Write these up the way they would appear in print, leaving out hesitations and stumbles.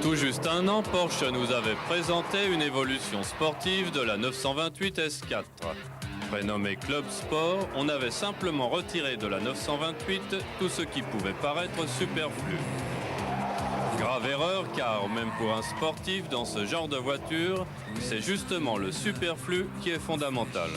Tout juste un an, Porsche nous avait présenté une évolution sportive de la 928 S4. Prénommée Club Sport, on avait simplement retiré de la 928 tout ce qui pouvait paraître superflu. Grave erreur, car même pour un sportif dans ce genre de voiture, c'est justement le superflu qui est fondamental.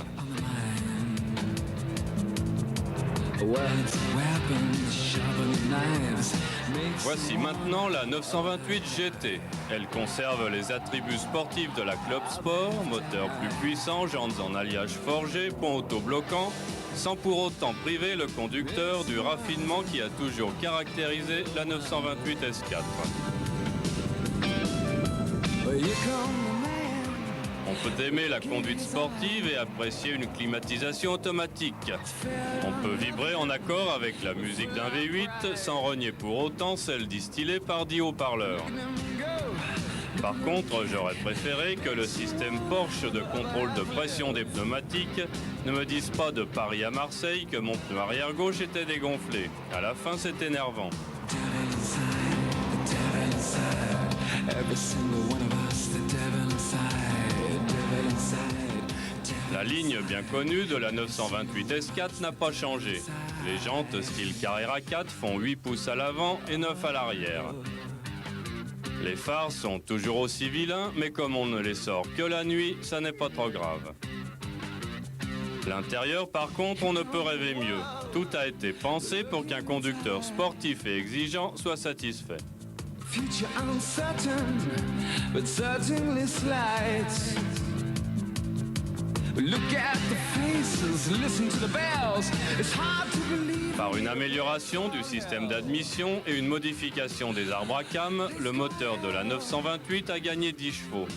Voici maintenant la 928 GT. Elle conserve les attributs sportifs de la Club Sport, moteur plus puissant, jantes en alliage forgé, pont auto-bloquant, sans pour autant priver le conducteur du raffinement qui a toujours caractérisé la 928 S4. On peut aimer la conduite sportive et apprécier une climatisation automatique. On peut vibrer en accord avec la musique d'un V8 sans renier pour autant celle distillée par 10 haut-parleurs. Par contre, j'aurais préféré que le système Porsche de contrôle de pression des pneumatiques ne me dise pas de Paris à Marseille que mon pneu arrière gauche était dégonflé. À la fin, c'est énervant. La ligne bien connue de la 928 S4 n'a pas changé. Les jantes style Carrera 4 font 8 pouces à l'avant et 9 à l'arrière. Les phares sont toujours aussi vilains, mais comme on ne les sort que la nuit, ça n'est pas trop grave. L'intérieur, par contre, on ne peut rêver mieux. Tout a été pensé pour qu'un conducteur sportif et exigeant soit satisfait. Future uncertain, but certainly slight. Look at the faces, listen to the bells. It's hard to believe. Par une amélioration du système d'admission et une modification des arbres à cames, le moteur de la 928 a gagné 10 chevaux.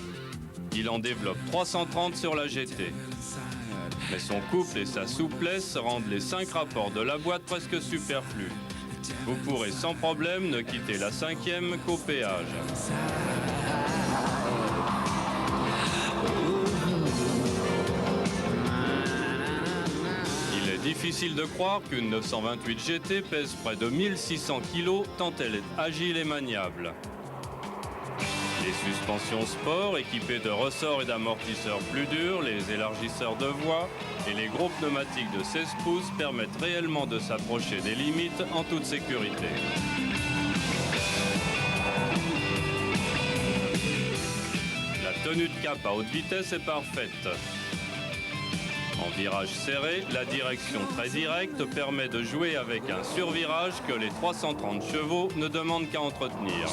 Il en développe 330 sur la GT. Mais son couple et sa souplesse rendent les 5 rapports de la boîte presque superflus. Vous pourrez sans problème ne quitter la 5e qu'au péage. Il est difficile de croire qu'une 928 GT pèse près de 1600 kg tant elle est agile et maniable. Les suspensions sport équipées de ressorts et d'amortisseurs plus durs, les élargisseurs de voie et les gros pneumatiques de 16 pouces permettent réellement de s'approcher des limites en toute sécurité. La tenue de cap à haute vitesse est parfaite. En virage serré, la direction très directe permet de jouer avec un survirage que les 330 chevaux ne demandent qu'à entretenir.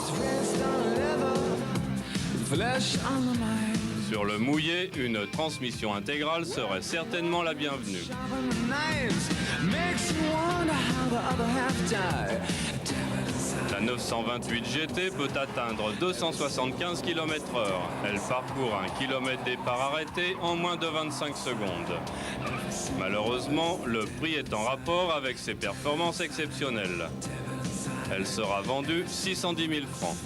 Sur le mouillé, une transmission intégrale serait certainement la bienvenue. La 928 GT peut atteindre 275 km/h. Elle parcourt un kilomètre départ arrêté en moins de 25 secondes. Malheureusement, le prix est en rapport avec ses performances exceptionnelles. Elle sera vendue 610 000 francs.